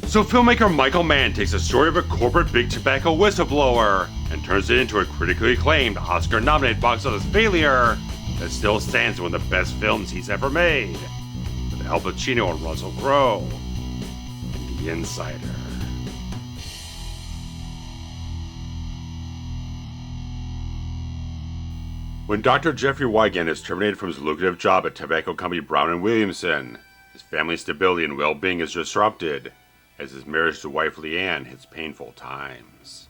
So filmmaker Michael Mann takes the story of a corporate big tobacco whistleblower and turns it into a critically acclaimed Oscar-nominated box office failure that still stands as one of the best films he's ever made, with Al Pacino and Russell Crowe in The Insider. When Dr. Jeffrey Wigand is terminated from his lucrative job at tobacco company Brown & Williamson, his family's stability and well-being is disrupted, as his marriage to wife Leanne hits painful times.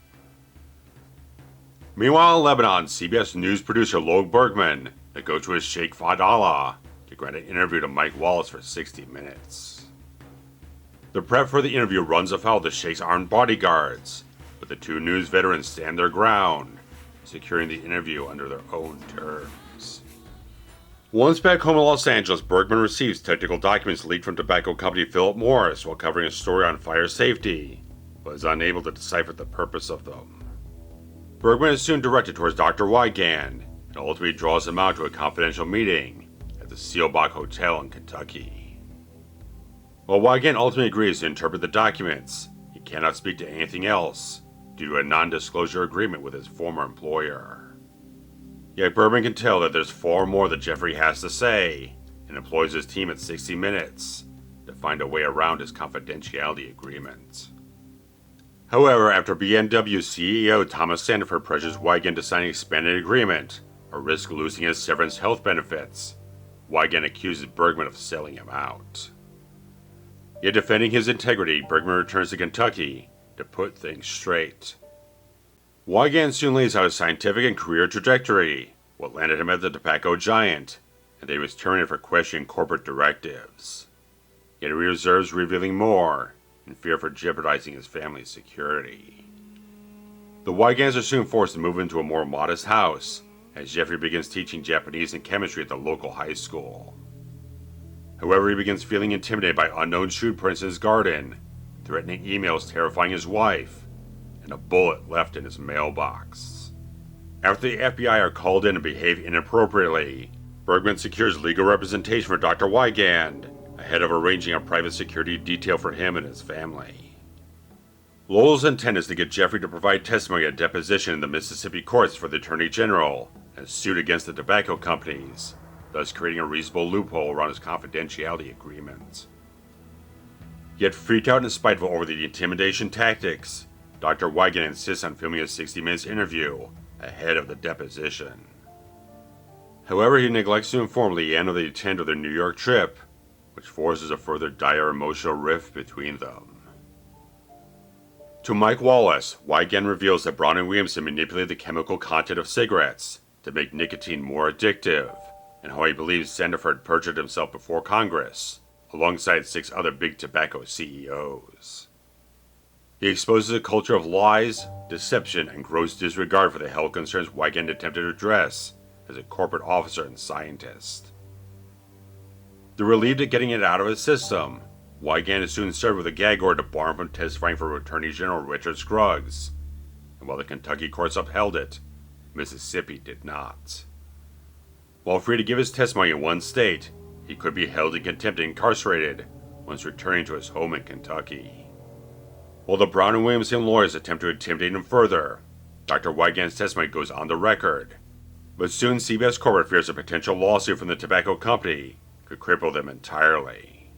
Meanwhile in Lebanon, CBS News producer Lowell Bergman goes to his Sheikh Fadallah to grant an interview to Mike Wallace for 60 minutes. The prep for the interview runs afoul of the Sheikh's armed bodyguards, but the two news veterans stand their ground, securing the interview under their own terms. Once back home in Los Angeles, Bergman receives technical documents leaked from tobacco company Philip Morris while covering a story on fire safety, but is unable to decipher the purpose of them. Bergman is soon directed towards Dr. Wigand, and ultimately draws him out to a confidential meeting at the Seelbach Hotel in Kentucky. While Wigand ultimately agrees to interpret the documents, he cannot speak to anything else due to a non-disclosure agreement with his former employer. Yet Bergman can tell that there's far more that Jeffrey has to say, and employs his team at 60 Minutes to find a way around his confidentiality agreement. However, after BMW CEO Thomas Sandiford pressures Wigand to sign an expanded agreement, or risk losing his severance health benefits, Wigand accuses Bergman of selling him out. Yet defending his integrity, Bergman returns to Kentucky to put things straight. Wigand soon lays out his scientific and career trajectory, what landed him at the tobacco giant, and that he was terminated for questioning corporate directives. Yet he reserves revealing more, in fear for jeopardizing his family's security. The Wigands are soon forced to move into a more modest house, as Jeffrey begins teaching Japanese and chemistry at the local high school. However, he begins feeling intimidated by unknown shoe prints in his garden, threatening emails terrifying his wife, and a bullet left in his mailbox. After the FBI are called in and behave inappropriately, Bergman secures legal representation for Dr. Wigand, ahead of arranging a private security detail for him and his family. Lowell's intent is to get Jeffrey to provide testimony at deposition in the Mississippi courts for the Attorney General and suit against the tobacco companies, thus creating a reasonable loophole around his confidentiality agreement. Yet freaked out and spiteful over the intimidation tactics, Dr. Wigand insists on filming a 60 Minutes interview ahead of the deposition. However, he neglects to inform Leanne of the intent of their New York trip, which forces a further dire emotional rift between them. To Mike Wallace, Wigand reveals that Brown and Williamson manipulated the chemical content of cigarettes to make nicotine more addictive, and how he believes Sandiford perjured himself before Congress, alongside 6 other big tobacco CEOs. He exposes a culture of lies, deception, and gross disregard for the health concerns Wigand attempted to address as a corporate officer and scientist. Though relieved at getting it out of his system, Wigand is soon served with a gag order to bar him from testifying for Attorney General Richard Scruggs, and while the Kentucky courts upheld it, Mississippi did not. While free to give his testimony in one state, he could be held in contempt and incarcerated once returning to his home in Kentucky. While the Brown and Williamson lawyers attempt to intimidate him further, Dr. Wigand's testimony goes on the record, but soon CBS Corporate fears a potential lawsuit from the tobacco company could cripple them entirely.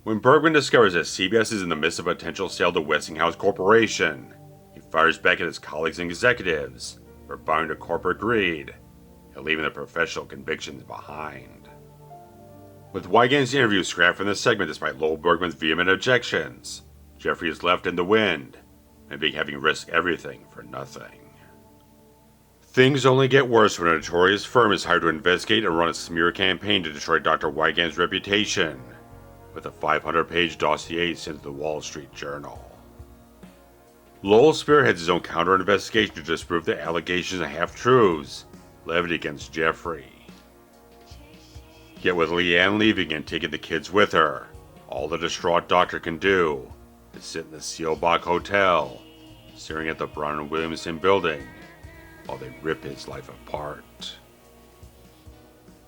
When Bergman discovers that CBS is in the midst of a potential sale to Westinghouse Corporation, he fires back at his colleagues and executives for bowing to corporate greed and leaving their professional convictions behind. With Wigand's interview scrapped from the segment despite Lowell Bergman's vehement objections, Jeffrey is left in the wind, maybe having risked everything for nothing. Things only get worse when a notorious firm is hired to investigate and run a smear campaign to destroy Dr. Wigand's reputation, with a 500-page dossier sent to the Wall Street Journal. Lowell spearheads his own counter-investigation to disprove the allegations and half-truths levied against Jeffrey. Yet with Leanne leaving and taking the kids with her, all the distraught doctor can do is sit in the Seelbach Hotel, staring at the Brown and Williamson building while they rip his life apart.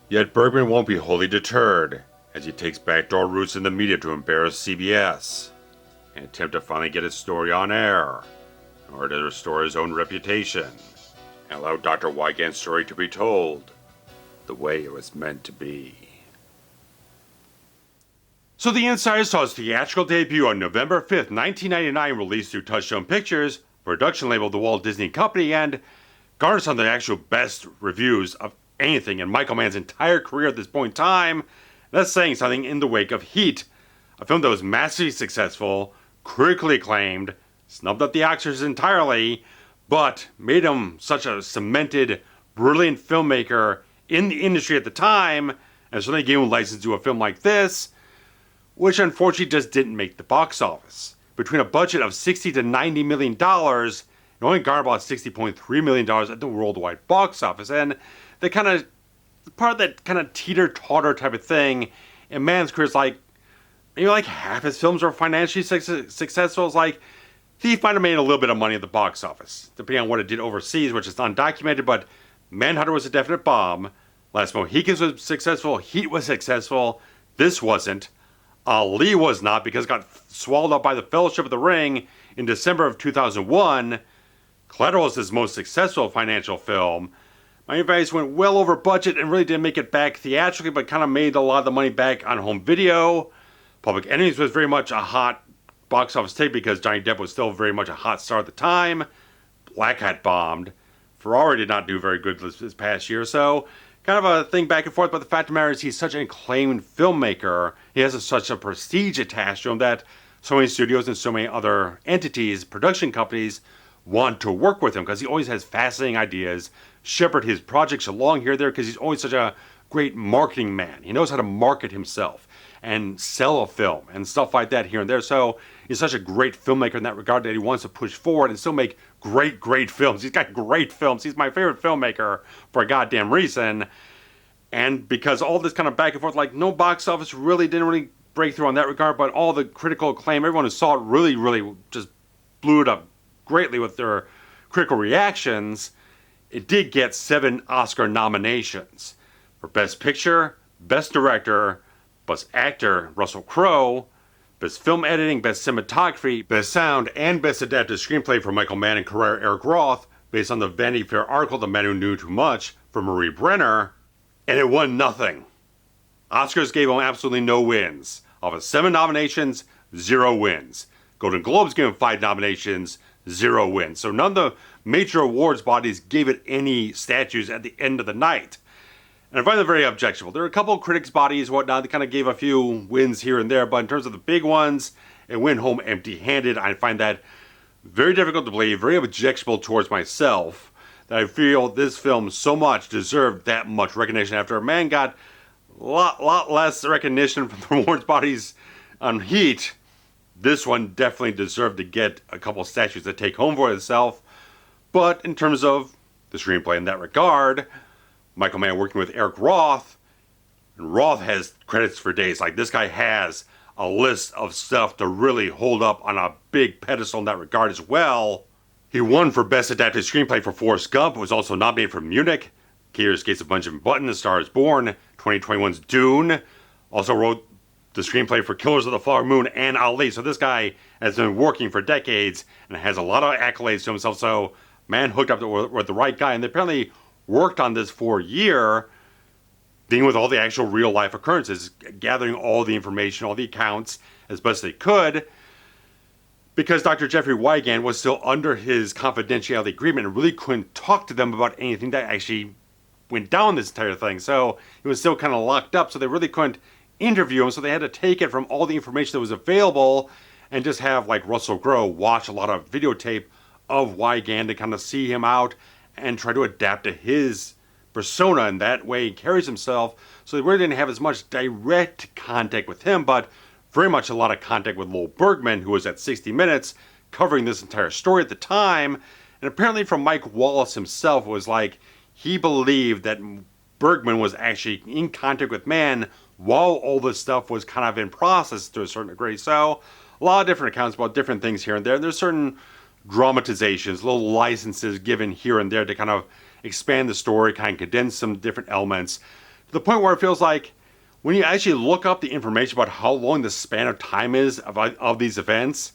Yet Bergman won't be wholly deterred, as he takes backdoor routes in the media to embarrass CBS and attempt to finally get his story on air in order to restore his own reputation and allow Dr. Wigand's story to be told the way it was meant to be. So The Insider saw his theatrical debut on November 5th, 1999, released through Touchstone Pictures, production label of the Walt Disney Company, and garnered some of the actual best reviews of anything in Michael Mann's entire career at this point in time. That's saying something in the wake of Heat, a film that was massively successful, critically acclaimed, snubbed up the Oscars entirely, but made him such a cemented, brilliant filmmaker in the industry at the time, and so they gave him a license to do a film like this, which unfortunately just didn't make the box office. Between a budget of $60 to $90 million, it only garnered about $60.3 million at the worldwide box office, and the kind of part of that kind of teeter-totter type of thing in Mann's career is like, maybe like half his films are financially successful. It's like, Thief might have made a little bit of money at the box office, depending on what it did overseas, which is undocumented, but Manhunter was a definite bomb. Last Mohicans was successful, Heat was successful, this wasn't. Ali was not, because it got swallowed up by the Fellowship of the Ring in December of 2001. Collateral was his most successful financial film. Miami Vice went well over budget and really didn't make it back theatrically, but kind of made a lot of the money back on home video. Public Enemies was very much a hot box office take because Johnny Depp was still very much a hot star at the time. Black Hat bombed. Ferrari did not do very good this past year, so kind of a thing back and forth, but the fact of the matter is he's such an acclaimed filmmaker. He has such a prestige attached to him that so many studios and so many other entities, production companies, want to work with him because he always has fascinating ideas, shepherd his projects along here there because he's always such a great marketing man. He knows how to market himself and sell a film and stuff like that here and there. So he's such a great filmmaker in that regard that he wants to push forward and still make great films. He's got great films. He's my favorite filmmaker for a goddamn reason. And because all this kind of back and forth, like no box office didn't really break through on that regard, but all the critical acclaim, everyone who saw it really just blew it up greatly with their critical reactions. It did get 7 Oscar nominations for Best Picture, Best Director, Best Actor, Russell Crowe, Best Film Editing, Best Cinematography, Best Sound, and Best Adapted Screenplay for Michael Mann and career Eric Roth, based on the Vanity Fair article The Man Who Knew Too Much for Marie Brenner, and it won nothing. Oscars gave him absolutely no wins. Of his 7 nominations, 0 wins. Golden Globes gave him 5 nominations, 0 wins. So none of the major awards bodies gave it any statues at the end of the night. And I find that very objectionable. There are a couple of critics bodies and whatnot that kind of gave a few wins here and there, but in terms of the big ones, it went home empty-handed. I find that very difficult to believe, very objectionable towards myself, that I feel this film so much deserved that much recognition after Mann got a lot less recognition from the awards bodies on Heat. This one definitely deserved to get a couple statues to take home for itself. But in terms of the screenplay in that regard, Michael Mann working with Eric Roth, and Roth has credits for days. Like, this guy has a list of stuff to really hold up on a big pedestal in that regard as well. He won for Best Adapted Screenplay for Forrest Gump, was also nominated for Munich, Kier's Gates of Benjamin Button, A Star is Born, 2021's Dune, also wrote the screenplay for Killers of the Flower Moon and Ali. So this guy has been working for decades and has a lot of accolades to himself. So Mann hooked up with the right guy, and they apparently worked on this for a year, dealing with all the actual real life occurrences, gathering all the information, all the accounts as best they could, because Dr. Jeffrey Wigand was still under his confidentiality agreement and really couldn't talk to them about anything that actually went down this entire thing. So he was still kind of locked up, so they really couldn't interview him, so they had to take it from all the information that was available and just have like Russell Crowe watch a lot of videotape of Wigand to kind of see him out and try to adapt to his persona, and that way he carries himself. So they really didn't have as much direct contact with him, but very much a lot of contact with Lowell Bergman, who was at 60 Minutes covering this entire story at the time. And apparently from Mike Wallace himself, was like he believed that Bergman was actually in contact with Mann while all this stuff was kind of in process to a certain degree. So a lot of different accounts about different things here and there. There's certain dramatizations, little licenses given here and there to kind of expand the story, kind of condense some different elements, to the point where it feels like when you actually look up the information about how long the span of time is of these events,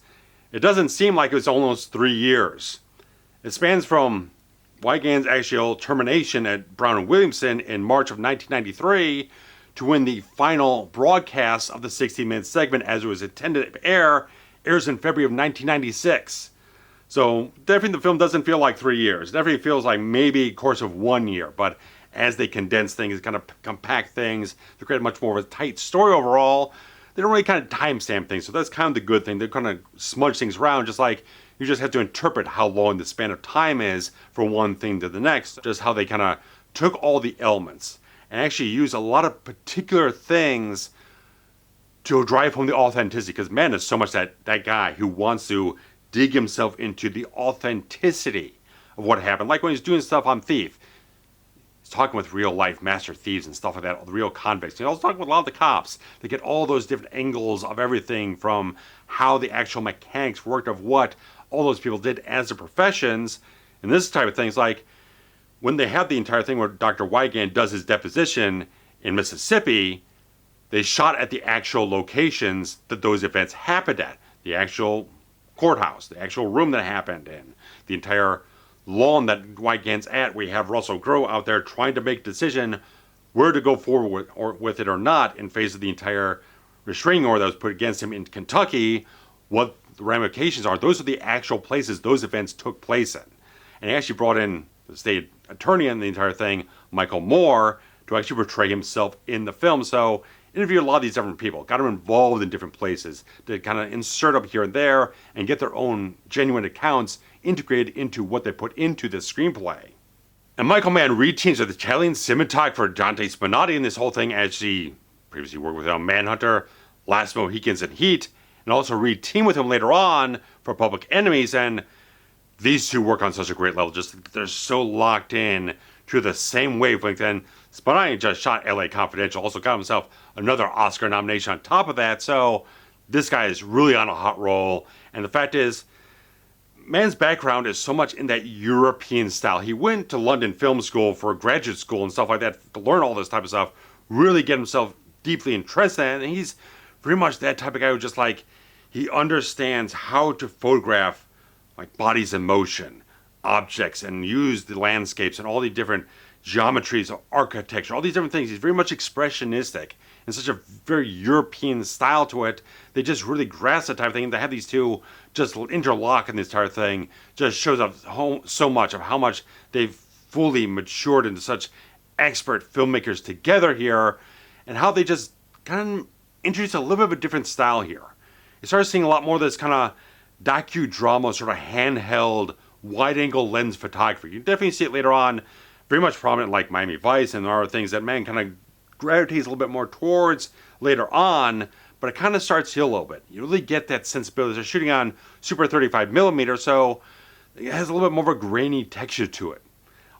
it doesn't seem like it was almost 3 years. It spans from Wigand's actual termination at Brown and Williamson in March of 1993 to when the final broadcast of the 60-minute segment, as it was intended to air, airs in February of 1996. So definitely the film doesn't feel like 3 years. It definitely feels like maybe a course of 1 year, but as they condense things, kind of compact things to create much more of a tight story overall, they don't really kind of timestamp things. So that's kind of the good thing. They kind of smudge things around, just like you just have to interpret how long the span of time is from one thing to the next. Just how they kind of took all the elements and actually used a lot of particular things to drive home the authenticity. Because Mann is so much that guy who wants to dig himself into the authenticity of what happened. Like when he's doing stuff on Thief. Talking with real life master thieves and stuff like that, the real convicts. I was talking with a lot of the cops to get all those different angles of everything from how the actual mechanics worked, of what all those people did as their professions. And this type of things, like when they have the entire thing where Dr. Wigand does his deposition in Mississippi, they shot at the actual locations that those events happened at. The actual courthouse, the actual room that happened in, the entire lawn that Wigand's at. We have Russell Crowe out there trying to make a decision where to go forward with it or not in face of the entire restraining order that was put against him in Kentucky, what the ramifications are. Those are the actual places those events took place in. And he actually brought in the state attorney in the entire thing, Michael Moore, to actually portray himself in the film. So interviewed a lot of these different people, got them involved in different places to kind of insert up here and there and get their own genuine accounts integrated into what they put into the screenplay. And Michael Mann reteams with Italian cinematographer Dante Spinotti in this whole thing, as he previously worked with him on Manhunter, Last Mohicans, and Heat, and also reteamed with him later on for Public Enemies. And these two work on such a great level, just they're so locked in to the same wavelength. And Spinotti just shot LA Confidential, also got himself another Oscar nomination on top of that. So this guy is really on a hot roll. And the fact is, Mann's background is so much in that European style. He went to London Film School for graduate school and stuff like that to learn all this type of stuff, really get himself deeply interested in it. And he's very much that type of guy who just like, he understands how to photograph like bodies in motion, objects, and use the landscapes and all the different geometries of architecture, all these different things. He's very much expressionistic and such a very European style to it. They just really grasp that type of thing. And to have these two just interlock in this entire thing just shows up so much of how much they've fully matured into such expert filmmakers together here, and how they just kind of introduce a little bit of a different style here. You start seeing a lot more of this kind of docudrama, sort of handheld, wide-angle lens photography. You definitely see it later on, very much prominent like Miami Vice, and there are things that Mann kind of gravitates a little bit more towards later on, but it kind of starts here a little bit. You really get that sensibility. They're shooting on Super 35mm, so it has a little bit more of a grainy texture to it.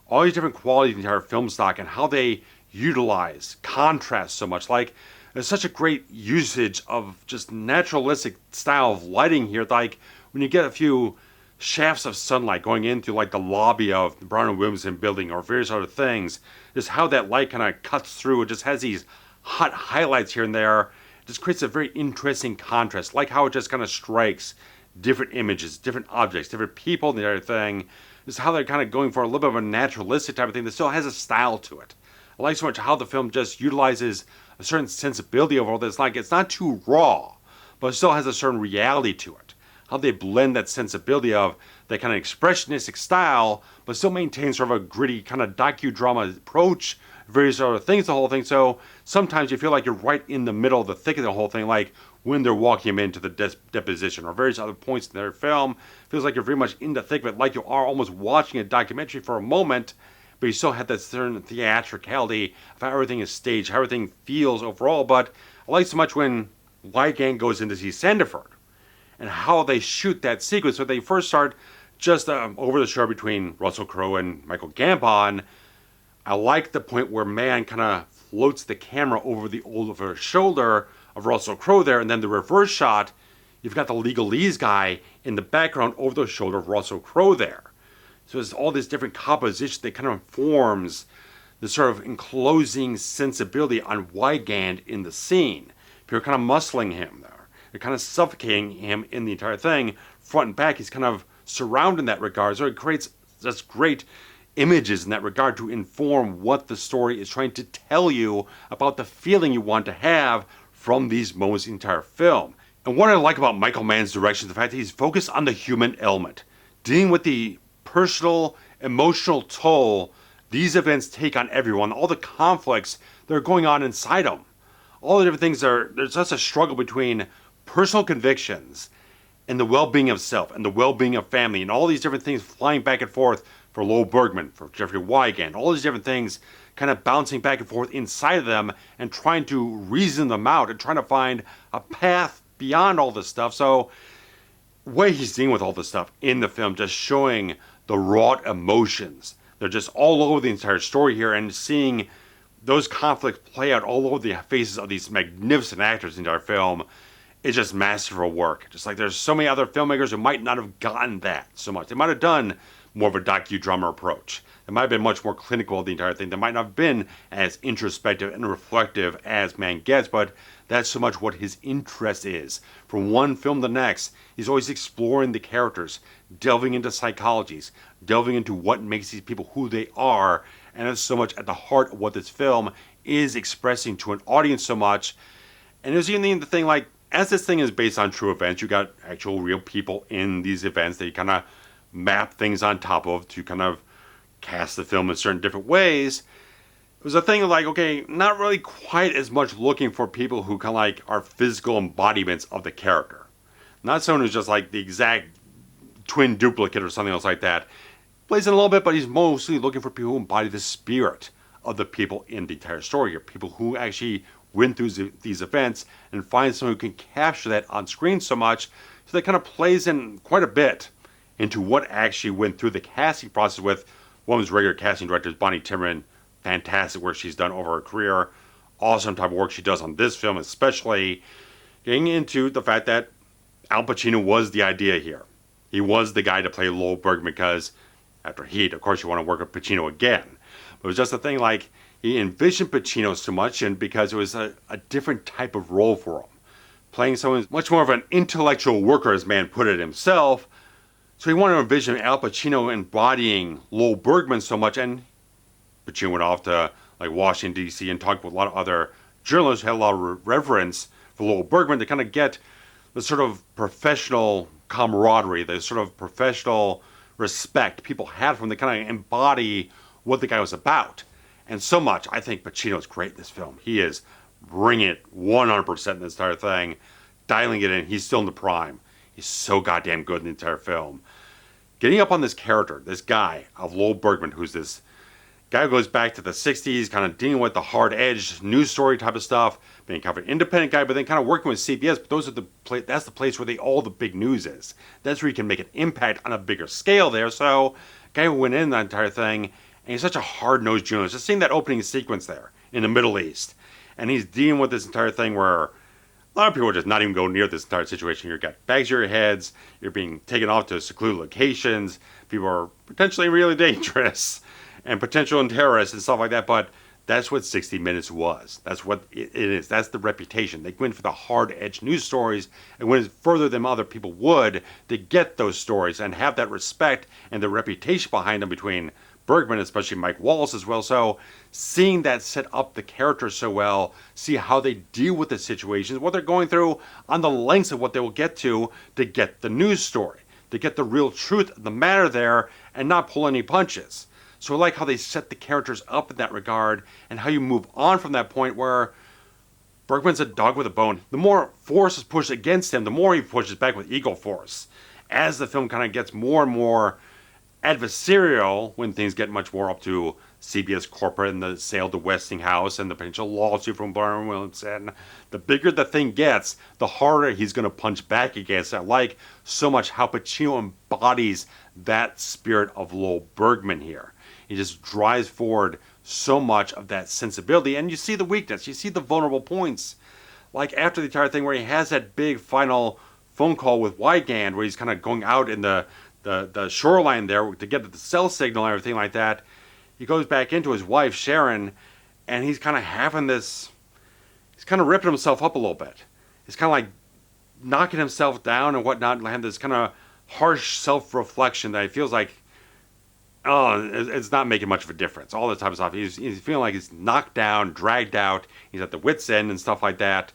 All these different qualities in the entire film stock and how they utilize contrast so much. Like, there's such a great usage of just naturalistic style of lighting here. Like, when you get a few shafts of sunlight going into like the lobby of the Brown and Williamson building or various other things, just how that light kind of cuts through. It just has these hot highlights here and there. It just creates a very interesting contrast, like how it just kind of strikes different images, different objects, different people and the other thing. Just how they're kind of going for a little bit of a naturalistic type of thing that still has a style to it. I like so much how the film just utilizes a certain sensibility over all this. Like, it's not too raw, but it still has a certain reality to it. How they blend that sensibility of that kind of expressionistic style, but still maintain sort of a gritty kind of docudrama approach, various other things, the whole thing. So sometimes you feel like you're right in the middle of the thick of the whole thing, like when they're walking him into the deposition or various other points in their film. It feels like you're very much in the thick of it, like you are almost watching a documentary for a moment, but you still have that certain theatricality of how everything is staged, how everything feels overall. But I like so much when Wigand goes in to see Sandiford, and how they shoot that sequence. So they first start just over the shore between Russell Crowe and Michael Gambon. I like the point where Mann kind of floats the camera over the shoulder of Russell Crowe there, and then the reverse shot, you've got the legalese guy in the background over the shoulder of Russell Crowe there. So there's all this different composition that kind of informs this sort of enclosing sensibility on Wigand in the scene. People are kind of muscling him there. They're kind of suffocating him in the entire thing, front and back. He's kind of surrounded in that regard. So it creates just great images in that regard to inform what the story is trying to tell you about the feeling you want to have from these moments in the entire film. And what I like about Michael Mann's direction is the fact that he's focused on the human element, dealing with the personal, emotional toll these events take on everyone, all the conflicts that are going on inside them. All the different things there's just a struggle between personal convictions and the well-being of self and the well-being of family and all these different things flying back and forth for Lowell Bergman, for Jeffrey Wigand, all these different things kind of bouncing back and forth inside of them and trying to reason them out and trying to find a path beyond all this stuff. So the way he's dealing with all this stuff in the film, just showing the raw emotions. They're just all over the entire story here, and seeing those conflicts play out all over the faces of these magnificent actors in our film is just masterful work. Just like there's so many other filmmakers who might not have gotten that so much. They might have done more of a docudrama approach. It might have been much more clinical, the entire thing. They might not have been as introspective and reflective as Mann gets, but that's so much what his interest is. From one film to the next, he's always exploring the characters, delving into psychologies, delving into what makes these people who they are, and that's so much at the heart of what this film is expressing to an audience so much. And there's even the thing, like, as this thing is based on true events, you got actual real people in these events that you kind of map things on top of to kind of cast the film in certain different ways. It was a thing of like, okay, not really quite as much looking for people who kind of like are physical embodiments of the character. Not someone who's just like the exact twin duplicate or something else like that. Plays in a little bit, but he's mostly looking for people who embody the spirit of the people in the entire story here. People who actually went through these events and find someone who can capture that on screen so much. So that kind of plays in quite a bit into what actually went through the casting process with one of his regular casting directors, Bonnie Timmerman. Fantastic work she's done over her career. Awesome type of work she does on this film, especially getting into the fact that Al Pacino was the idea here. He was the guy to play Lowell Bergman because after Heat, of course, you want to work with Pacino again. But it was just a thing like he envisioned Pacino so much, and because it was a different type of role for him. Playing someone much more of an intellectual worker, as Mann put it himself. So he wanted to envision Al Pacino embodying Lowell Bergman so much, and Pacino went off to like Washington, D.C. and talked with a lot of other journalists who had a lot of reverence for Lowell Bergman to kind of get the sort of professional camaraderie, the sort of professional respect people had from him to kind of embody what the guy was about. And so much, I think Pacino's great in this film. He is bringing it 100% in this entire thing, dialing it in. He's still in the prime. He's so goddamn good in the entire film. Getting up on this character, this guy of Lowell Bergman, who's this guy who goes back to the 60s, kind of dealing with the hard-edged news story type of stuff, being kind of an independent guy, but then kind of working with CBS. But that's the place where all the big news is. That's where you can make an impact on a bigger scale there. So, guy who went in that entire thing, and he's such a hard-nosed journalist. Just seeing that opening sequence there in the Middle East, and he's dealing with this entire thing where a lot of people are just not even going near this entire situation. You've got bags over your heads, you're being taken off to secluded locations, people are potentially really dangerous, and potential terrorists and stuff like that, but that's what 60 Minutes was. That's what it is. That's the reputation. They went for the hard-edged news stories and went further than other people would to get those stories and have that respect and the reputation behind them between Bergman, especially Mike Wallace as well. So seeing that set up the characters so well, see how they deal with the situations, what they're going through, on the lengths of what they will get to get the news story, to get the real truth of the matter there and not pull any punches. So I like how they set the characters up in that regard and how you move on from that point where Bergman's a dog with a bone. The more force is pushed against him, the more he pushes back with equal force. As the film kind of gets more and more adversarial, when things get much more up to CBS corporate and the sale to Westinghouse and the potential lawsuit from Barnum Williamson, the bigger the thing gets, the harder he's going to punch back against it. I like so much how Pacino embodies that spirit of Lowell Bergman here. He just drives forward so much of that sensibility, and you see the weakness, you see the vulnerable points. Like after the entire thing where he has that big final phone call with Wigand, where he's kind of going out in the shoreline there to get the cell signal and everything like that. he goes back into his wife, Sharon, and he's kind of having this, he's kind of ripping himself up a little bit. He's kind of like knocking himself down and whatnot, and having this kind of harsh self-reflection that he feels like, oh, it's not making much of a difference. All the type of stuff. He's feeling like he's knocked down, dragged out. He's at the wit's end and stuff like that.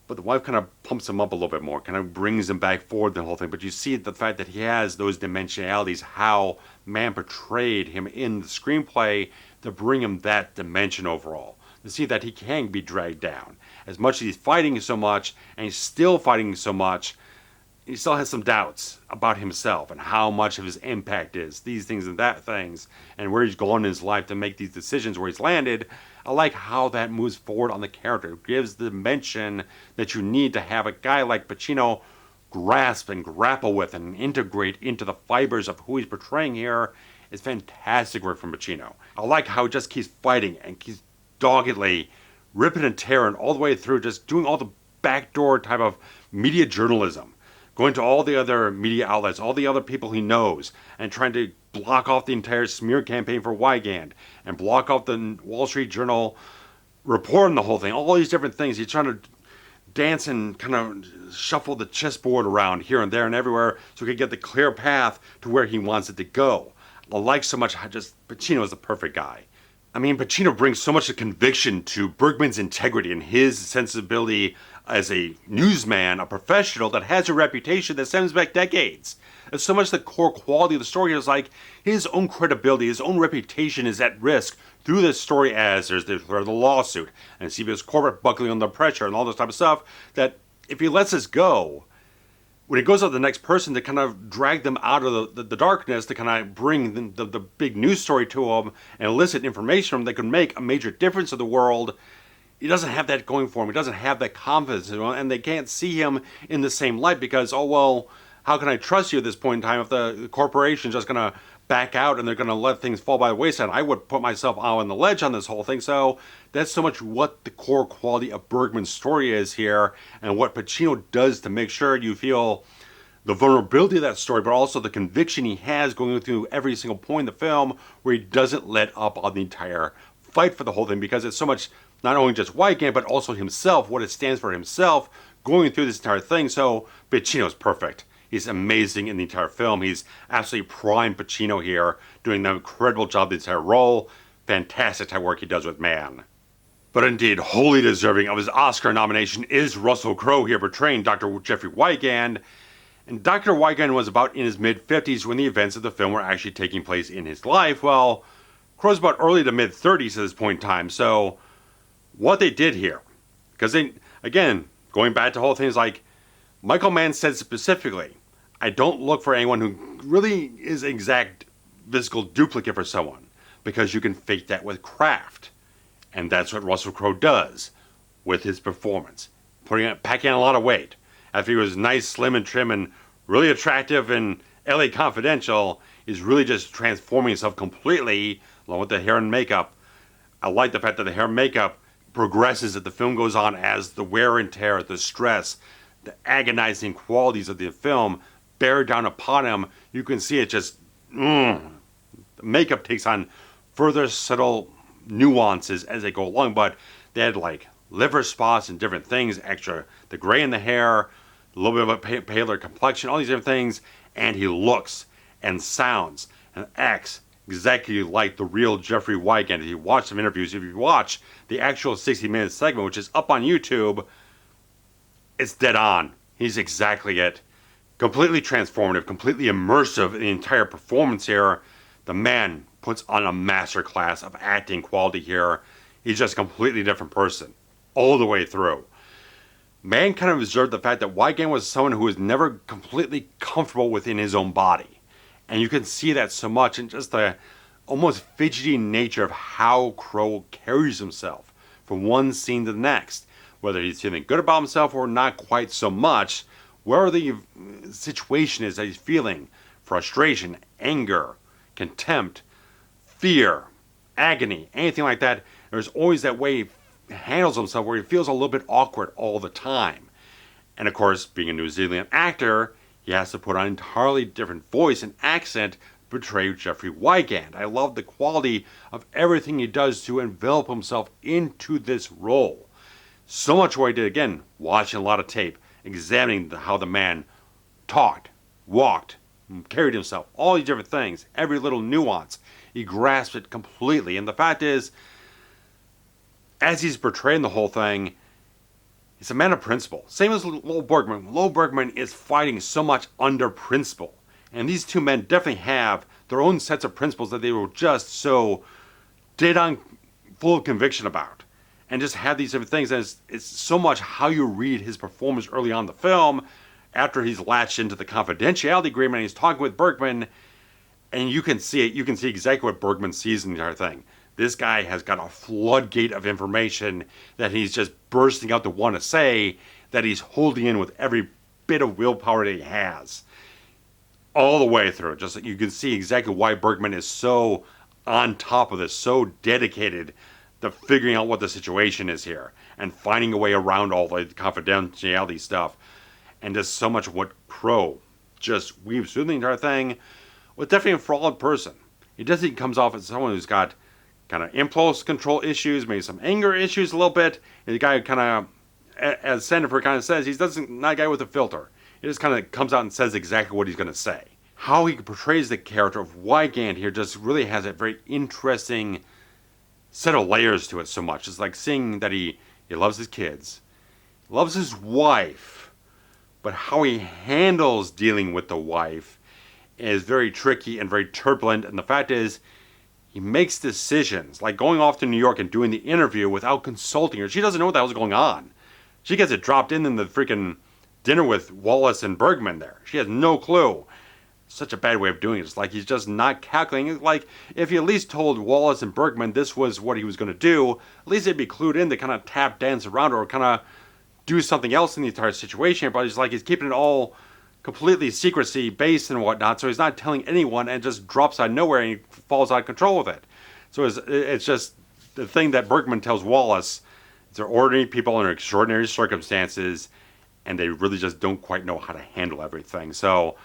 But the wife kind of pumps him up a little bit more, kind of brings him back forward the whole thing. But you see the fact that he has those dimensionalities, how Mann portrayed him in the screenplay to bring him that dimension overall. To see that he can be dragged down. As much as he's fighting so much, and he's still fighting so much, he still has some doubts about himself and how much of his impact is, these things and that things, and where he's going in his life to make these decisions, where he's landed. I like how that moves forward on the character. It gives the dimension that you need to have a guy like Pacino grasp and grapple with and integrate into the fibers of who he's portraying here. Is fantastic work from Pacino. I like how he just keeps fighting and keeps doggedly ripping and tearing all the way through, just doing all the backdoor type of media journalism. Going to all the other media outlets, all the other people he knows, and trying to block off the entire smear campaign for Wigand, and block off the Wall Street Journal reporting the whole thing, all these different things. He's trying to dance and kind of shuffle the chessboard around here and there and everywhere so he can get the clear path to where he wants it to go. I like so much how just Pacino is the perfect guy. I mean, Pacino brings so much of conviction to Bergman's integrity and his sensibility as a newsman, a professional that has a reputation that stems back decades. And so much the core quality of the story is like his own credibility, his own reputation is at risk through this story, as there's the lawsuit and CBS corporate buckling under pressure and all this type of stuff, that if he lets this go, when he goes out to the next person to kind of drag them out of the darkness, to kind of bring the big news story to them and elicit information from them that could make a major difference in the world, he doesn't have that going for him. He doesn't have that confidence, and they can't see him in the same light because, oh, well, how can I trust you at this point in time if the corporation's just going to back out and they're going to let things fall by the wayside? I would put myself out on the ledge on this whole thing. So that's so much what the core quality of Bergman's story is here, and what Pacino does to make sure you feel the vulnerability of that story, but also the conviction he has going through every single point in the film, where he doesn't let up on the entire fight for the whole thing, because it's so much not only just Wigand, but also himself, what it stands for himself, going through this entire thing. So Pacino's perfect. He's amazing in the entire film. He's absolutely prime Pacino here, doing an incredible job the entire role. Fantastic type work he does with Mann. But indeed, wholly deserving of his Oscar nomination is Russell Crowe here, portraying Dr. Jeffrey Wigand. And Dr. Wigand was about in his mid-50s when the events of the film were actually taking place in his life. Well, Crowe's about early to mid-30s at this point in time. So what they did here, because they, again, going back to whole things like Michael Mann said specifically, I don't look for anyone who really is an exact physical duplicate for someone, because you can fake that with craft. And that's what Russell Crowe does with his performance, packing on a lot of weight. After he was nice, slim, and trim, and really attractive in LA Confidential, he's really just transforming himself completely, along with the hair and makeup. I like the fact that the hair and makeup progresses as the film goes on, as the wear and tear, the stress, the agonizing qualities of the film bear down upon him. You can see it just, the makeup takes on further subtle nuances as they go along, but they had like liver spots and different things, extra, the gray in the hair, a little bit of a paler complexion, all these different things, and he looks and sounds and acts exactly like the real Jeffrey Wigand. If you watch some interviews, if you watch the actual 60-minute segment, which is up on YouTube, it's dead on. He's exactly it. Completely transformative, completely immersive in the entire performance here. The man puts on a masterclass of acting quality here. He's just a completely different person all the way through. Mann kind of observed the fact that Wigand was someone who was never completely comfortable within his own body. And you can see that so much in just the almost fidgety nature of how Crowe carries himself from one scene to the next. Whether he's feeling good about himself or not quite so much, wherever the situation is that he's feeling, frustration, anger, contempt, fear, agony, anything like that, there's always that way he handles himself where he feels a little bit awkward all the time. And of course, being a New Zealand actor, he has to put on an entirely different voice and accent portray Jeffrey Wigand. I love the quality of everything he does to envelop himself into this role. So much what he did, again, watching a lot of tape, examining how the man talked, walked, carried himself, all these different things, every little nuance. He grasped it completely. And the fact is, as he's portraying the whole thing, he's a man of principle. Same as Lowell Bergman. Lowell Bergman is fighting so much under principle. And these two men definitely have their own sets of principles that they were just so dead on full of conviction about. And just have these different things. And it's so much how you read his performance early on in the film, after he's latched into the confidentiality agreement and he's talking with Bergman, and you can see it. You can see exactly what Bergman sees in the entire thing. This guy has got a floodgate of information that he's just bursting out to want to say, that he's holding in with every bit of willpower that he has. All the way through. Just you can see exactly why Bergman is so on top of this, so dedicated to figuring out what the situation is here and finding a way around all the confidentiality stuff. And just so much of what Crowe just weaves through the entire thing was definitely a flawed person. He definitely comes off as someone who's got kind of impulse control issues, maybe some anger issues a little bit. And the guy who kind of, as Sandifer kind of says, he's not a guy with a filter. He just kind of comes out and says exactly what he's going to say. How he portrays the character of Wigand here just really has a very interesting set of layers to it so much. It's like seeing that he loves his kids, loves his wife, but how he handles dealing with the wife is very tricky and very turbulent. And the fact is, he makes decisions, like going off to New York and doing the interview without consulting her. She doesn't know what the hell's going on. She gets it dropped in the freaking dinner with Wallace and Bergman there. She has no clue. Such a bad way of doing it. It's like he's just not calculating. It's like if he at least told Wallace and Bergman this was what he was going to do, at least they'd be clued in to kind of tap dance around or kind of do something else in the entire situation. But he's keeping it all completely secrecy based and whatnot. So he's not telling anyone and just drops out of nowhere and he falls out of control with it. So it's just the thing that Bergman tells Wallace. They're ordinary people under extraordinary circumstances, and they really just don't quite know how to handle everything. So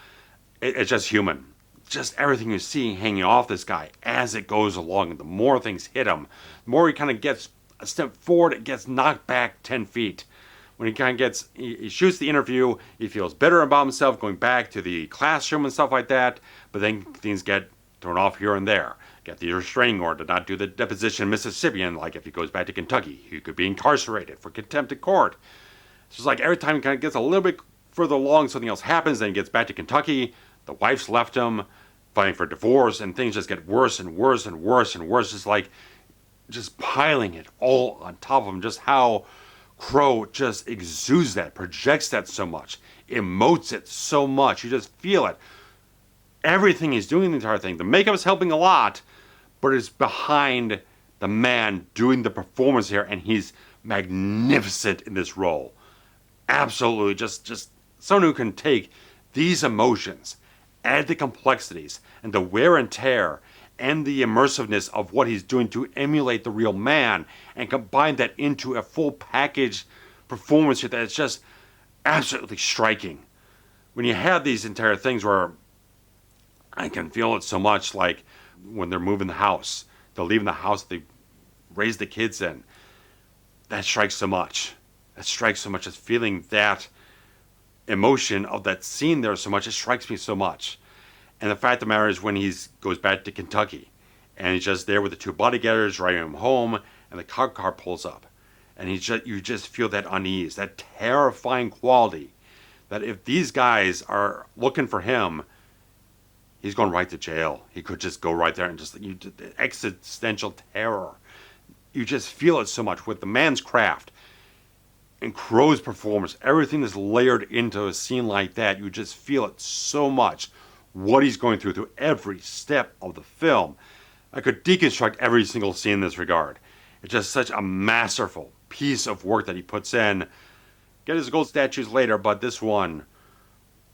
it's just human. Just everything you see hanging off this guy as it goes along. And the more things hit him, the more he kind of gets a step forward, it gets knocked back 10 feet. When he kind of gets, he shoots the interview, he feels better about himself going back to the classroom and stuff like that, but then things get thrown off here and there. Get the restraining order to not do the deposition in Mississippi, and like if he goes back to Kentucky, he could be incarcerated for contempt of court. It's just like every time he kind of gets a little bit further along, something else happens, then he gets back to Kentucky, the wife's left him, fighting for divorce, and things just get worse and worse and worse and worse. It's like just piling it all on top of him, just how Crowe just exudes that, projects that so much, emotes it so much. You just feel it. Everything he's doing, the entire thing. The makeup is helping a lot, but it's behind the man doing the performance here, and he's magnificent in this role. Absolutely, just someone who can take these emotions, add the complexities, and the wear and tear, and the immersiveness of what he's doing to emulate the real man, and combine that into a full package performance here that is just absolutely striking. When you have these entire things where I can feel it so much, like when they're moving the house, they're leaving the house they raised the kids in, that strikes so much. That strikes so much, just feeling that emotion of that scene there so much, it strikes me so much. And the fact of the matter is when he goes back to Kentucky and he's just there with the two bodyguards driving him home and the cop car pulls up and you just feel that unease, that terrifying quality that if these guys are looking for him, he's going right to jail. He could just go right there and just the existential terror. You just feel it so much with the man's craft and Crowe's performance. Everything is layered into a scene like that. You just feel it so much. What he's going through every step of the film. I could deconstruct every single scene in this regard. It's just such a masterful piece of work that he puts in. Get his gold statues later, but this one,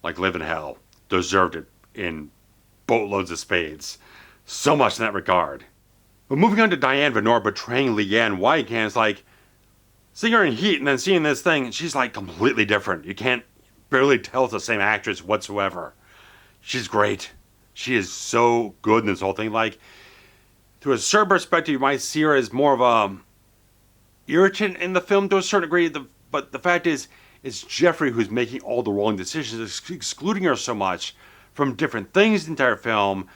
like living hell, deserved it in boatloads of spades. So much in that regard. But moving on to Diane Venora betraying Leanne Wigand, it's like seeing her in Heat and then seeing this thing, she's like completely different. You can't barely tell it's the same actress whatsoever. She's great. She is so good in this whole thing. Like, to a certain perspective, you might see her as more of a irritant in the film to a certain degree. But the fact is, it's Jeffrey who's making all the wrong decisions, excluding her so much from different things in the entire film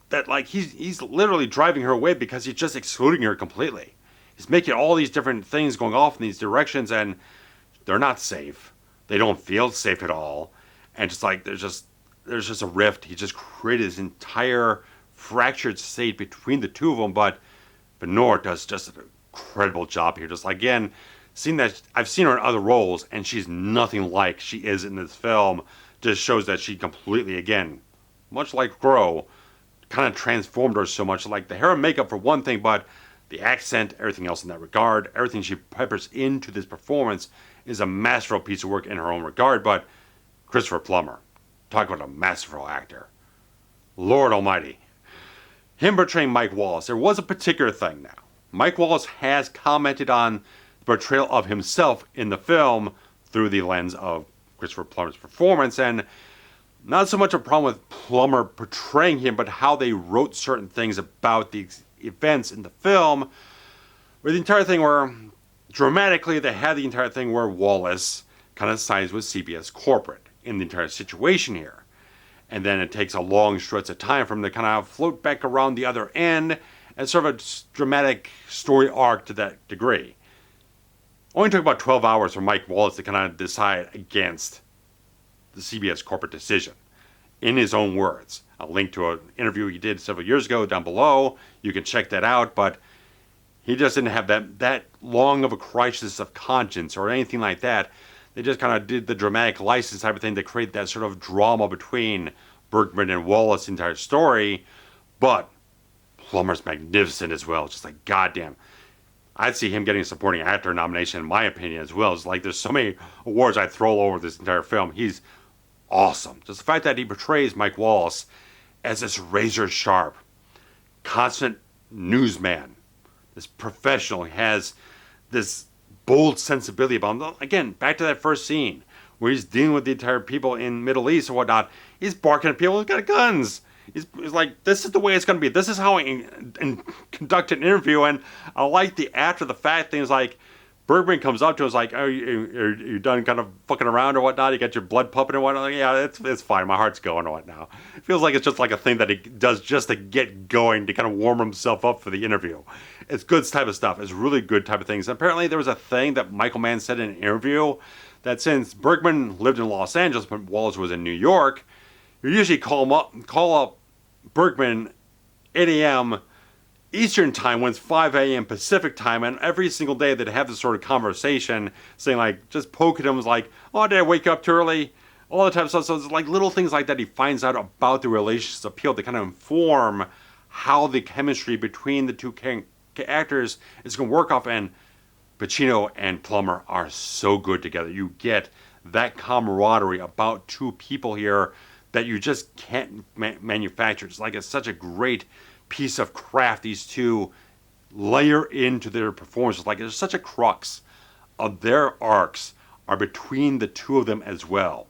that, like, he's literally driving her away because he's just excluding her completely. He's making all these different things going off in these directions, and they're not safe. They don't feel safe at all. And just like there's just a rift. He just created this entire fractured state between the two of them. But Venora does just an incredible job here. Just like, again, seeing that I've seen her in other roles, and she's nothing like she is in this film. Just shows that she completely, again, much like Crowe, kind of transformed her so much. Like the hair and makeup for one thing, but the accent, everything else in that regard, everything she peppers into this performance is a masterful piece of work in her own regard. But Christopher Plummer, talk about a masterful actor. Lord Almighty. Him portraying Mike Wallace, there was a particular thing now. Mike Wallace has commented on the portrayal of himself in the film through the lens of Christopher Plummer's performance, and not so much a problem with Plummer portraying him, but how they wrote certain things about the events in the film, where the entire thing where, dramatically, they had the entire thing where Wallace kind of sides with CBS corporate in the entire situation here. And then it takes a long stretch of time for him to kind of float back around the other end, and sort of a dramatic story arc to that degree. Only took about 12 hours for Mike Wallace to kind of decide against the CBS corporate decision. In his own words. I'll link to an interview he did several years ago down below. You can check that out, but he just didn't have that long of a crisis of conscience or anything like that. They just kind of did the dramatic license type of thing to create that sort of drama between Bergman and Wallace entire story. But Plummer's magnificent as well. Just like, goddamn. I'd see him getting a supporting actor nomination, in my opinion, as well. It's like there's so many awards I'd throw over this entire film. He's awesome. Just the fact that he portrays Mike Wallace as this razor sharp, constant newsman, this professional. He has this bold sensibility about him. Again, back to that first scene where he's dealing with the entire people in Middle East and whatnot. He's barking at people who've got guns. He's like, this is the way it's going to be. This is how I conduct an interview. And I like the after the fact things like Bergman comes up to us like, oh, you done kind of fucking around or whatnot? You got your blood pumping and whatnot? Like, yeah, it's fine. My heart's going or what now. It feels like it's just like a thing that he does just to get going, to kind of warm himself up for the interview. It's good type of stuff. It's really good type of things. And apparently there was a thing that Michael Mann said in an interview that since Bergman lived in Los Angeles but Wallace was in New York, you usually call up Bergman 8 a.m. Eastern time when it's 5 a.m. Pacific time, and every single day they'd have this sort of conversation saying like, just poking him, was like, oh, did I wake up too early? All the time. So it's like little things like that he finds out about the relationship's appeal to kind of inform how the chemistry between the two actors is going to work off. And Pacino and Plummer are so good together. You get that camaraderie about two people here that you just can't manufacture. It's like it's such a great piece of craft these two layer into their performances. Like there's such a crux of their arcs are between the two of them as well.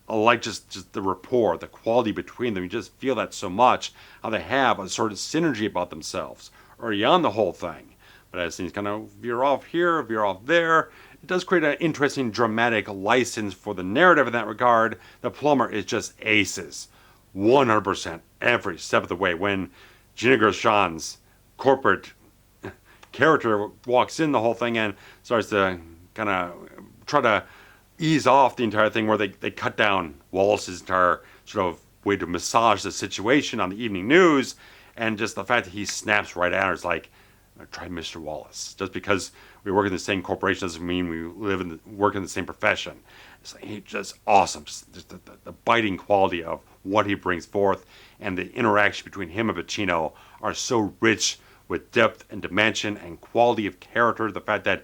I like just the rapport, the quality between them. You just feel that so much, how they have a sort of synergy about themselves early on the whole thing. But as things kind of veer off here, veer off there, it does create an interesting dramatic license for the narrative in that regard. The Plummer is just aces. 100% every step of the way. When Gina Gershon's corporate character walks in the whole thing and starts to kind of try to ease off the entire thing where they cut down Wallace's entire sort of way to massage the situation on the evening news, and just the fact that he snaps right at her is like, try Mr. Wallace. Just because we work in the same corporation doesn't mean we work in the same profession. It's like, he's just awesome. Just the biting quality of what he brings forth, and the interaction between him and Pacino are so rich with depth and dimension and quality of character. The fact that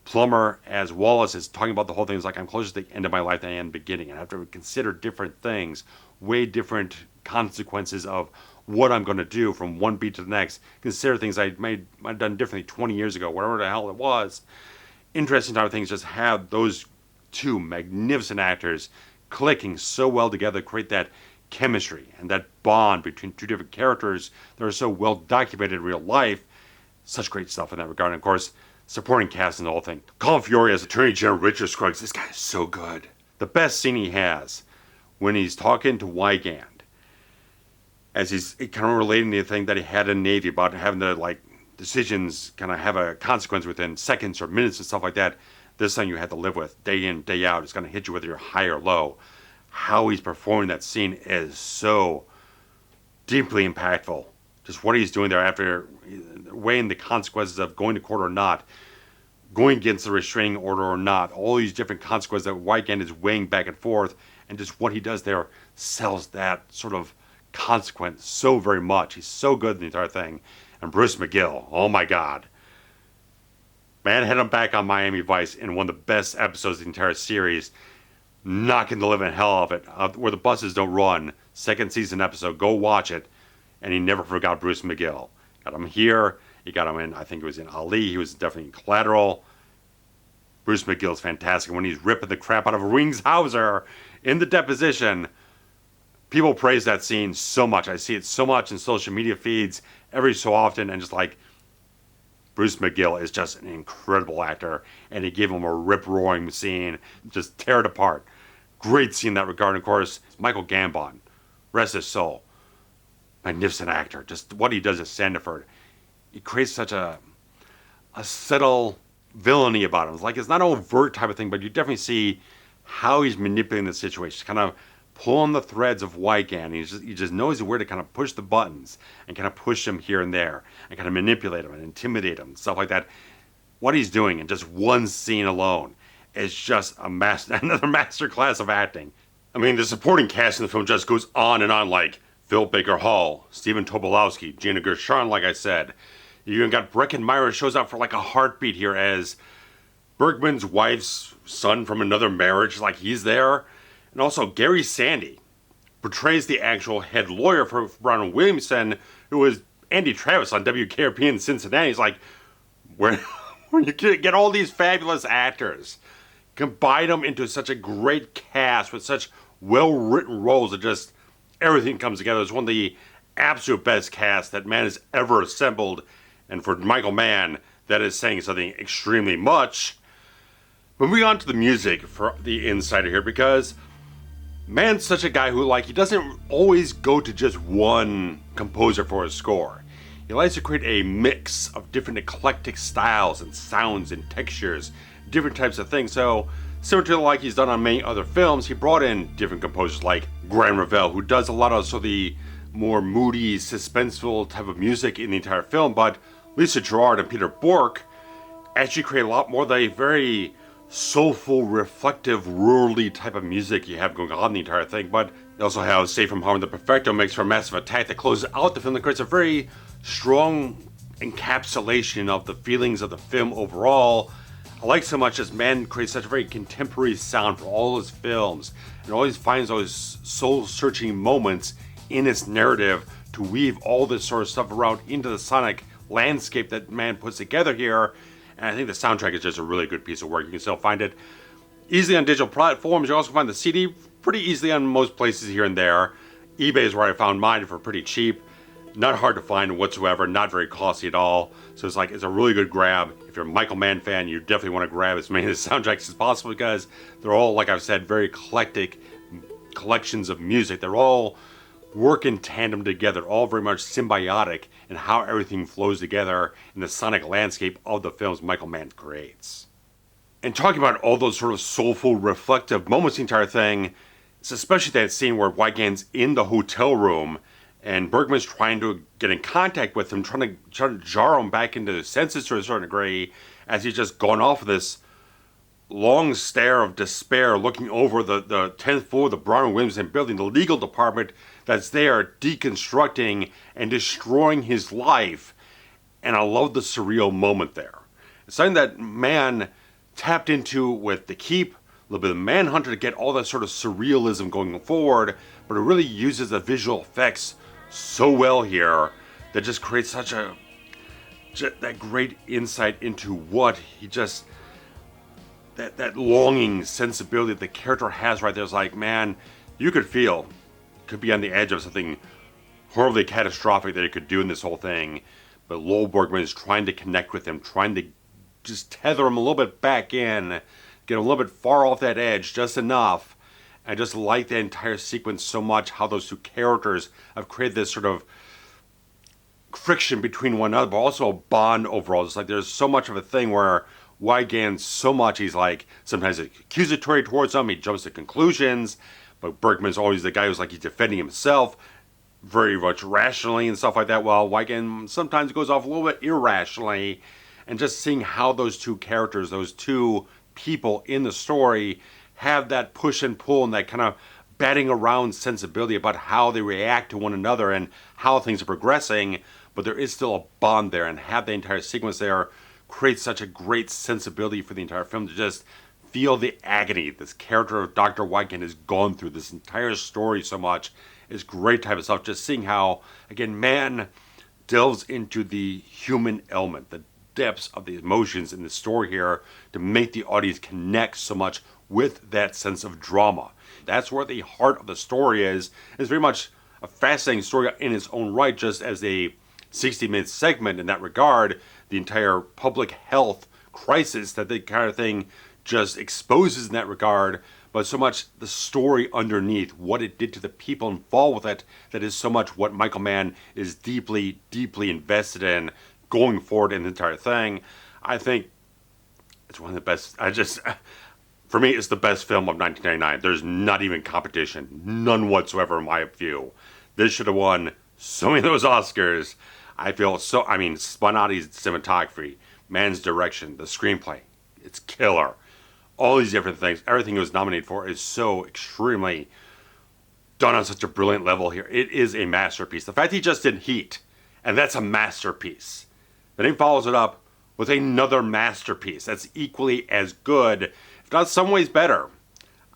Plummer as Wallace is talking about the whole thing is like, I'm closer to the end of my life than I am the beginning, and I have to consider different things, weigh different consequences of what I'm going to do from one beat to the next, consider things I might have done differently 20 years ago, whatever the hell it was. Interesting type of things. Just have those two magnificent actors clicking so well together, create that chemistry and that bond between two different characters that are so well documented in real life. Such great stuff in that regard. And of course, supporting cast and the whole thing. Colm Feore as Attorney General Richard Scruggs. This guy is so good. The best scene he has when he's talking to Wigand, as he's kind of relating the thing that he had in the Navy about having to, like, decisions kind of have a consequence within seconds or minutes and stuff like that. This thing you had to live with day in, day out. It's going to hit you whether you're high or low. How he's performing that scene is so deeply impactful. Just what he's doing there after weighing the consequences of going to court or not, going against the restraining order or not, all these different consequences that Wigand is weighing back and forth, and just what he does there sells that sort of consequence so very much. He's so good in the entire thing. And Bruce McGill, oh my God. Man had him back on Miami Vice in one of the best episodes of the entire series, knocking the living hell out of it, where the buses don't run. Second season episode, go watch it. And he never forgot Bruce McGill. Got him here, he got him in, I think it was in Ali, he was definitely in Collateral. Bruce McGill's fantastic. When he's ripping the crap out of Wings Hauser in the deposition, people praise that scene so much. I see it so much in social media feeds every so often, and just like, Bruce McGill is just an incredible actor, and he gave him a rip-roaring scene, just tear it apart. Great scene in that regard. And of course, Michael Gambon, rest his soul. Magnificent actor. Just what he does at Sandiford. He creates such a subtle villainy about him. It's like, it's not an overt type of thing, but you definitely see how he's manipulating the situation, kind of pulling the threads of Wigand. He just knows where to kind of push the buttons and kind of push him here and there and kind of manipulate him and intimidate him and stuff like that. What he's doing in just one scene alone is just another masterclass of acting. I mean, the supporting cast in the film just goes on and on, like Phil Baker Hall, Stephen Tobolowsky, Gina Gershon, like I said. You even got Breckin Meyer shows up for like a heartbeat here as Bergman's wife's son from another marriage, like he's there. And also Gary Sandy portrays the actual head lawyer for Brown and Williamson, who was Andy Travis on WKRP in Cincinnati. He's like, where you get all these fabulous actors, combine them into such a great cast with such well-written roles that just everything comes together. It's one of the absolute best casts that Mann has ever assembled. And for Michael Mann, that is saying something extremely much. Moving on to the music for the insider here, because Mann's such a guy who, like, he doesn't always go to just one composer for his score. He likes to create a mix of different eclectic styles and sounds and textures, different types of things. So, similar to like he's done on many other films, he brought in different composers like Graham Revell, who does a lot of sort of the more moody, suspenseful type of music in the entire film. But Lisa Gerrard and Peter Bork actually create a lot more of a very soulful, reflective, rurally type of music you have going on in the entire thing. But they also have Safe from Harm, the Perfecto mix for Massive Attack that closes out the film, that creates a very strong encapsulation of the feelings of the film overall. I like so much as Mann creates such a very contemporary sound for all his films, and always finds those soul-searching moments in its narrative to weave all this sort of stuff around into the sonic landscape that Mann puts together here. And I think the soundtrack is just a really good piece of work. You can still find it easily on digital platforms. You also find the CD pretty easily on most places here and there. eBay is where I found mine for pretty cheap. Not hard to find whatsoever, not very costly at all. So it's like, it's a really good grab. If you're a Michael Mann fan, you definitely want to grab as many of the soundtracks as possible, because they're all, like I've said, very eclectic collections of music. They're all work in tandem together, all very much symbiotic in how everything flows together in the sonic landscape of the films Michael Mann creates. And talking about all those sort of soulful, reflective moments in the entire thing, it's especially that scene where Wigand's in the hotel room and Bergman's trying to get in contact with him, trying to jar him back into his senses to a certain degree, as he's just gone off of this long stare of despair, looking over the 10th floor of the Brown Williamson building, the legal department that's there deconstructing and destroying his life. And I love the surreal moment there. It's something that Mann tapped into with The Keep, a little bit of Manhunter, to get all that sort of surrealism going forward, but it really uses the visual effects so well here that just creates such that great insight into what he just, that longing sensibility that the character has right there. Is like, man, you could feel could be on the edge of something horribly catastrophic that he could do in this whole thing. But Lowell Bergman is trying to connect with him, trying to just tether him a little bit back in, get a little bit far off that edge, just enough. I just like the entire sequence so much, how those two characters have created this sort of friction between one another, but also a bond overall. It's like there's so much of a thing where Wigand, so much, he's like sometimes accusatory towards him, he jumps to conclusions, but Bergman's always the guy who's like he's defending himself very much rationally and stuff like that, while Wigand sometimes goes off a little bit irrationally. And just seeing how those two characters, those two people in the story, have that push and pull and that kind of batting around sensibility about how they react to one another and how things are progressing, but there is still a bond there, and have the entire sequence there creates such a great sensibility for the entire film to just feel the agony this character of Dr. Wigand has gone through this entire story so much. Is great type of stuff. Just seeing how, again, Mann delves into the human element, the depths of the emotions in the story here to make the audience connect so much with that sense of drama. That's where the heart of the story is. It's very much a fascinating story in its own right, just as a 60-minute segment in that regard. The entire public health crisis that the kind of thing just exposes in that regard, but so much the story underneath, what it did to the people involved with it, that is so much what Michael Mann is deeply, deeply invested in going forward in the entire thing. I think it's one of the best, for me, it's the best film of 1999. There's not even competition, none whatsoever in my view. This should have won so many of those Oscars. I feel so, Spanotti's cinematography, Mann's direction, the screenplay, it's killer. All these different things, everything it was nominated for is so extremely done on such a brilliant level here. It is a masterpiece. The fact he just did Heat, and that's a masterpiece. Then he follows it up with another masterpiece that's equally as good, if not some ways better.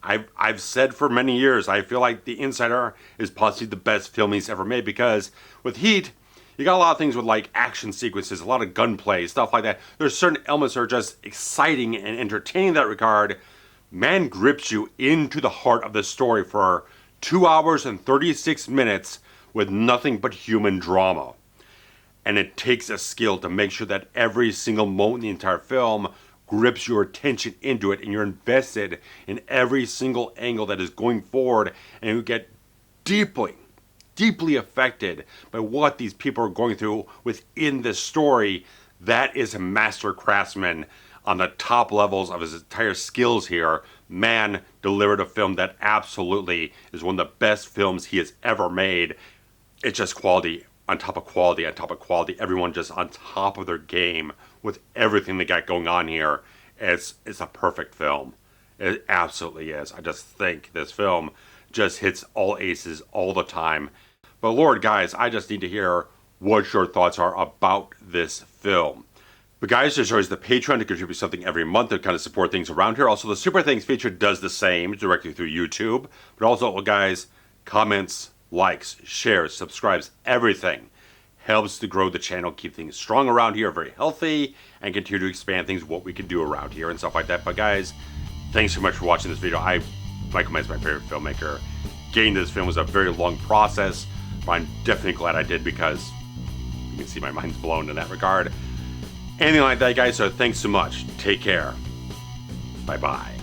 I've said for many years, I feel like The Insider is possibly the best film he's ever made, because with Heat, you got a lot of things with like action sequences, a lot of gunplay, stuff like that. There's certain elements that are just exciting and entertaining in that regard. Mann grips you into the heart of the story for 2 hours and 36 minutes with nothing but human drama. And it takes a skill to make sure that every single moment in the entire film grips your attention into it, and you're invested in every single angle that is going forward, and you get deeply affected by what these people are going through within this story. That is a master craftsman on the top levels of his entire skills here. Mann delivered a film that absolutely is one of the best films he has ever made. It's just quality on top of quality on top of quality. Everyone just on top of their game with everything they got going on here. It's a perfect film. It absolutely is. I just think this film just hits all aces all the time. But Lord, guys, I just need to hear what your thoughts are about this film. But guys, there's always the Patreon to contribute something every month to kind of support things around here. Also, the Super Thanks feature does the same directly through YouTube. But also, guys, comments, likes, shares, subscribes, everything helps to grow the channel, keep things strong around here, very healthy, and continue to expand things, what we can do around here and stuff like that. But guys, thanks so much for watching this video. Michael Mann's my favorite filmmaker. Getting this film was a very long process, but I'm definitely glad I did, because you can see my mind's blown in that regard. Anything like that, guys, so thanks so much. Take care. Bye-bye.